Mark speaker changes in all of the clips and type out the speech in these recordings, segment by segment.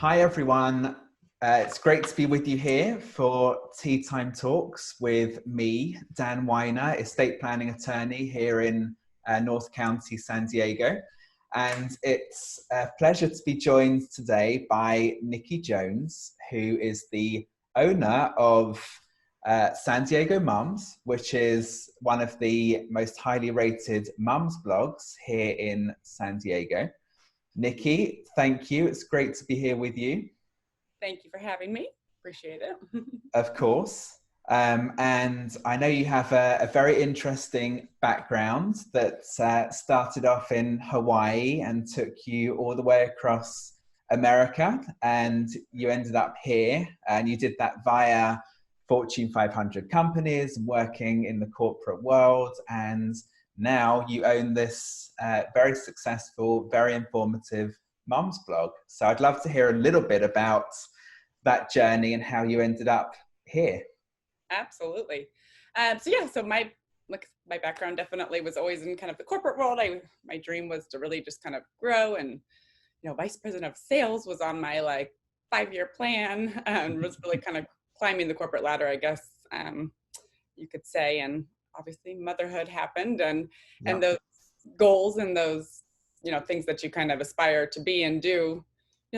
Speaker 1: Hi everyone, it's great to be with you here for Tea Time Talks with me, Dan Weiner, estate planning attorney here in North County, San Diego. And it's a pleasure to be joined today by Niki Jones, who is the owner of San Diego Mums, which is one of the most highly rated mums blogs here in San Diego. Niki, thank you. It's great to be here with you.
Speaker 2: Thank you for having me. Appreciate it.
Speaker 1: Of course. And I know you have a very interesting background that started off in Hawaii and took you all the way across America, and you ended up here, and you did that via Fortune 500 companies, working in the corporate world, and now you own this very successful, very informative mums blog. So I'd love to hear a little bit about that journey and how you ended up here.
Speaker 2: Absolutely. So my background definitely was always in kind of the corporate world. My dream was to really just kind of grow, and vice president of sales was on my 5-year plan, and was really kind of climbing the corporate ladder, I guess you could say. And obviously motherhood happened, and those goals and those things that you kind of aspire to be and do,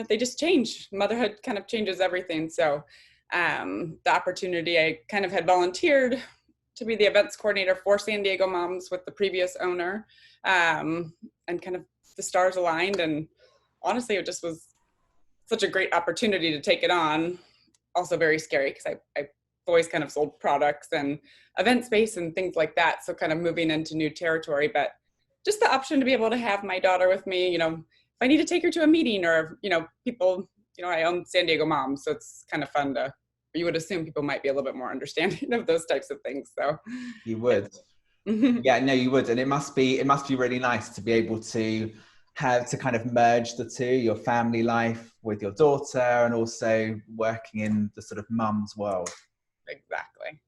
Speaker 2: they just change. Motherhood kind of changes everything. So the opportunity, I kind of had volunteered to be the events coordinator for San Diego Moms with the previous owner, and kind of the stars aligned, and honestly it just was such a great opportunity to take it on. Also very scary because I've always kind of sold products and event space and things like that, so kind of moving into new territory. But just the option to be able to have my daughter with me, if I need to take her to a meeting, or people, I own San Diego Moms, so it's kind of fun to, you would assume people might be a little bit more understanding of those types of things. So
Speaker 1: you would. Yeah, no, you would. And it must be really nice to be able to have to kind of merge the two, your family life with your daughter and also working in the sort of mum's world.
Speaker 2: Exactly.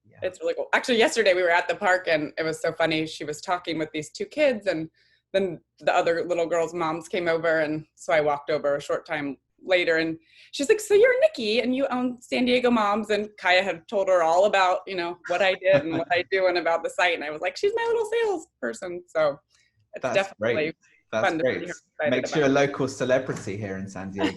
Speaker 2: Yeah. It's really cool. Actually, yesterday we were at the park, and it was so funny. She was talking with these two kids, and then the other little girl's moms came over, and so I walked over a short time later, and she's like, "So you're Niki, and you own San Diego Moms?" And Kaya had told her all about, what I did and what I do and about the site. And I was like, "She's my little salesperson." So it's definitely
Speaker 1: great. That's
Speaker 2: fun
Speaker 1: great. Makes you a local celebrity here in San Diego.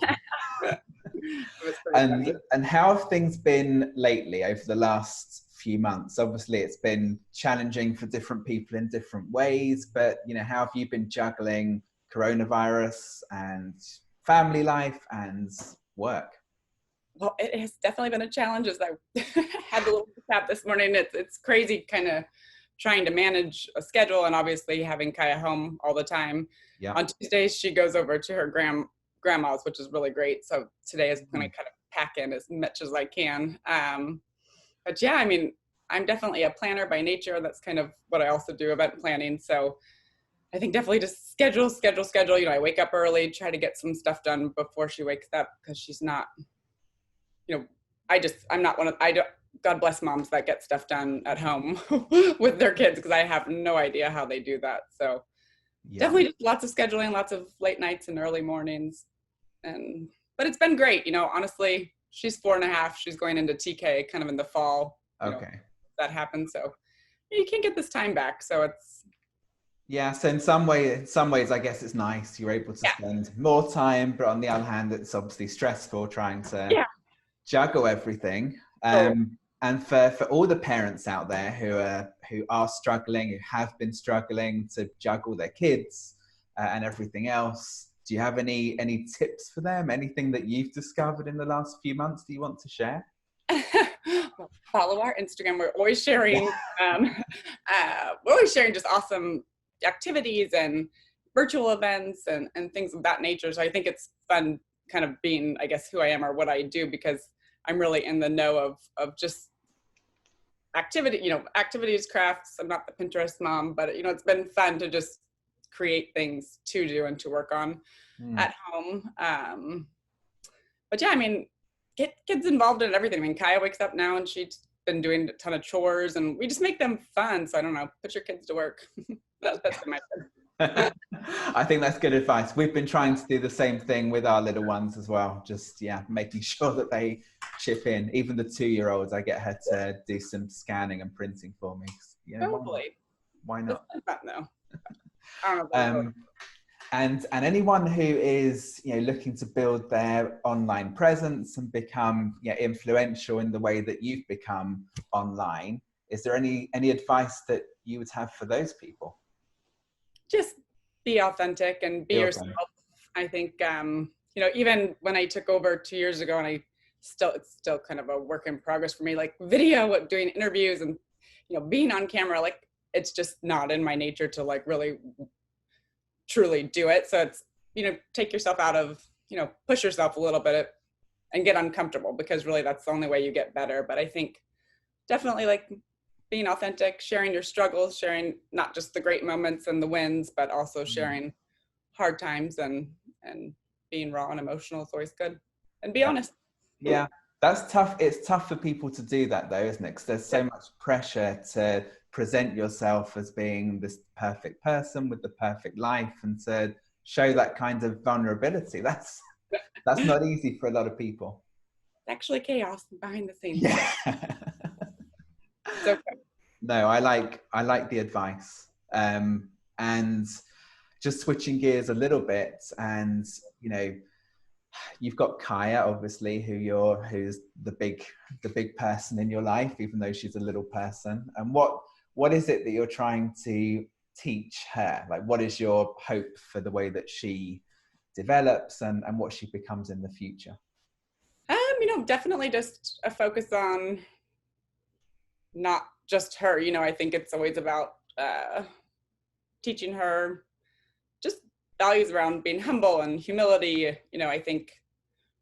Speaker 1: And how have things been lately over the last few months? Obviously it's been challenging for different people in different ways, but how have you been juggling coronavirus and family life and work?
Speaker 2: Well, it has definitely been a challenge. As I had the little tap this morning, it's crazy kind of trying to manage a schedule, and obviously having Kaya home all the time. Yeah. On Tuesdays she goes over to her grandma's, which is really great. So today is going to kind of pack in as much as I can. But yeah, I mean, I'm definitely a planner by nature. That's kind of what I also do, event planning. So I think definitely just schedule. I wake up early, try to get some stuff done before she wakes up, because she's not, I'm not one of, God bless moms that get stuff done at home with their kids, because I have no idea how they do that. So definitely just lots of scheduling, lots of late nights and early mornings. But it's been great. Honestly, she's 4.5. She's going into TK kind of in the fall. Okay. That happens. So you can't get this time back. So it's.
Speaker 1: Yeah. So in some ways, I guess it's nice. You're able to spend more time, but on the other hand, it's obviously stressful trying to juggle everything. And for all the parents out there who are struggling, who have been struggling to juggle their kids and everything else, do you have any tips for them? Anything that you've discovered in the last few months that you want to share?
Speaker 2: Well, follow our Instagram. We're always sharing. We're always sharing just awesome activities and virtual events and things of that nature. So I think it's fun, kind of being, I guess, who I am or what I do, because I'm really in the know of just activities, crafts. I'm not the Pinterest mom, but it's been fun to just create things to do and to work on at home. But yeah, I mean, get kids involved in everything. I mean, Kaya wakes up now and she's been doing a ton of chores, and we just make them fun. So I don't know, put your kids to work. That's my
Speaker 1: I think that's good advice. We've been trying to do the same thing with our little ones as well. Just, yeah, making sure that they chip in. Even the 2-year-olds, I get her to do some scanning and printing for me. Yeah,
Speaker 2: Totally.
Speaker 1: why not?
Speaker 2: No, I don't know.
Speaker 1: And anyone who is, you know, looking to build their online presence and become, yeah, influential in the way that you've become online, is there any advice that you would have for those people?
Speaker 2: Just be authentic and be yourself. I think, even when I took over 2 years ago, and it's still kind of a work in progress for me, like video, doing interviews and, being on camera, like it's just not in my nature to like really truly do it. So it's, take yourself out of, push yourself a little bit and get uncomfortable, because really that's the only way you get better. But I think definitely like being authentic, sharing your struggles, sharing not just the great moments and the wins, but also sharing hard times, and being raw and emotional is always good. And be honest.
Speaker 1: Yeah, that's tough. It's tough for people to do that though, isn't it? Because there's so much pressure to present yourself as being this perfect person with the perfect life, and to show that kind of vulnerability. That's not easy for a lot of people.
Speaker 2: It's actually chaos behind the scenes.
Speaker 1: Yeah.
Speaker 2: So,
Speaker 1: no, I like the advice. And just switching gears a little bit, and you've got Kaya, obviously, who's the big person in your life, even though she's a little person. And what is it that you're trying to teach her? Like, what is your hope for the way that she develops and what she becomes in the future?
Speaker 2: definitely just a focus on not just her. I think it's always about teaching her just values around being humble and humility. I think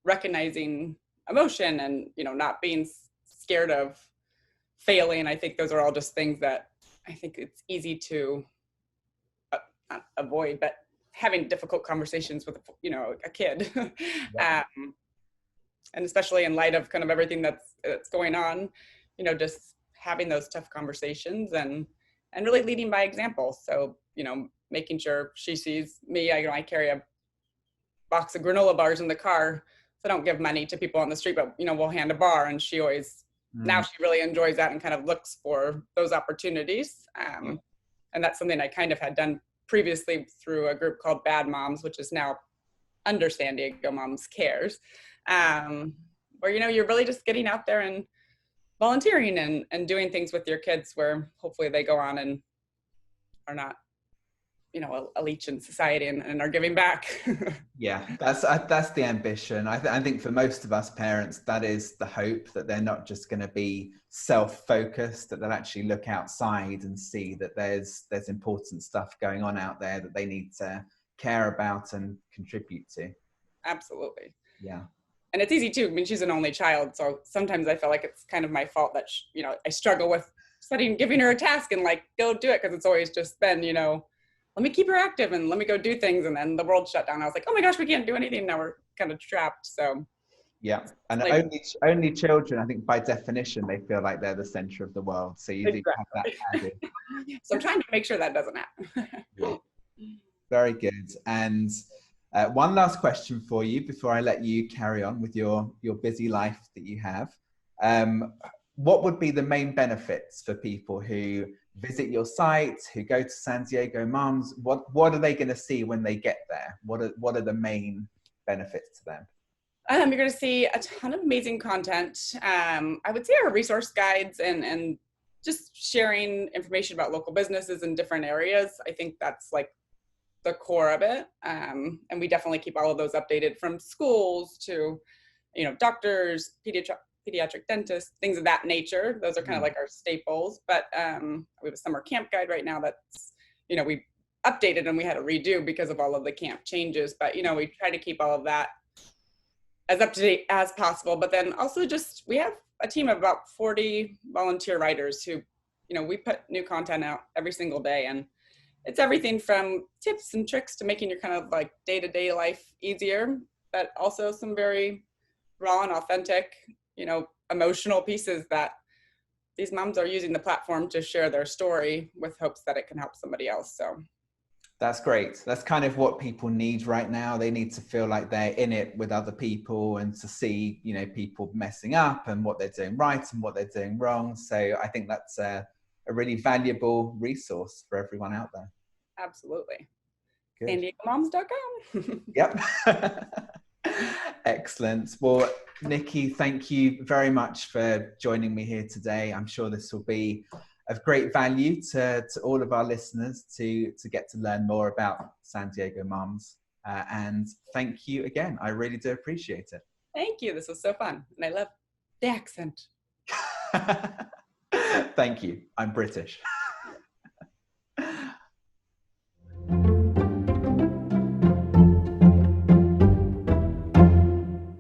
Speaker 2: recognizing emotion and, not being scared of failing. I think those are all just things that I think it's easy to not avoid, but having difficult conversations with, a kid. Yeah. And especially in light of kind of everything that's going on, just having those tough conversations and really leading by example. So, making sure she sees me. I carry a box of granola bars in the car, so I don't give money to people on the street, but, we'll hand a bar, and she always, now she really enjoys that and kind of looks for those opportunities. And that's something I kind of had done previously through a group called Bad Moms, which is now under San Diego Moms Cares, where, you're really just getting out there and volunteering and doing things with your kids where hopefully they go on and are not, a leech in society and are giving back.
Speaker 1: Yeah, that's the ambition. I think for most of us parents, that is the hope, that they're not just going to be self-focused, that they'll actually look outside and see that there's important stuff going on out there that they need to care about and contribute to.
Speaker 2: Absolutely.
Speaker 1: Yeah.
Speaker 2: And it's easy too. I mean, she's an only child, so sometimes I feel like it's kind of my fault that I struggle with giving her a task and like, go do it, because it's always just been, let me keep her active and let me go do things. And then the world shut down. I was like, oh my gosh, we can't do anything. Now we're kind of trapped. So
Speaker 1: yeah. And like, only children, I think by definition, they feel like they're the center of the world. So you do have that added.
Speaker 2: So I'm trying to make sure that doesn't happen.
Speaker 1: Yeah. Very good. And one last question for you before I let you carry on with your busy life that you have. What would be the main benefits for people who visit your site, who go to San Diego Moms? What are they going to see when they get there? What are the main benefits to them?
Speaker 2: You're going to see a ton of amazing content. I would say our resource guides and just sharing information about local businesses in different areas. I think that's like the core of it. And we definitely keep all of those updated, from schools to, doctors, pediatric dentists, things of that nature. Those are kind of like our staples. But we have a summer camp guide right now that's, we updated and we had to redo because of all of the camp changes. But, we try to keep all of that as up to date as possible. But then also just, we have a team of about 40 volunteer writers who, we put new content out every single day. And it's everything from tips and tricks to making your kind of like day-to-day life easier, but also some very raw and authentic, emotional pieces that these moms are using the platform to share their story with hopes that it can help somebody else. So
Speaker 1: That's great. That's kind of what people need right now. They need to feel like they're in it with other people and to see, you know, people messing up and what they're doing right and what they're doing wrong. So I think that's a really valuable resource for everyone out there.
Speaker 2: Absolutely.
Speaker 1: Good.
Speaker 2: SanDiegoMoms.com.
Speaker 1: Yep. Excellent. Well, Niki, thank you very much for joining me here today. I'm sure this will be of great value to all of our listeners to get to learn more about San Diego Moms. And thank you again. I really do appreciate it.
Speaker 2: Thank you. This was so fun. And I love the accent.
Speaker 1: Thank you. I'm British.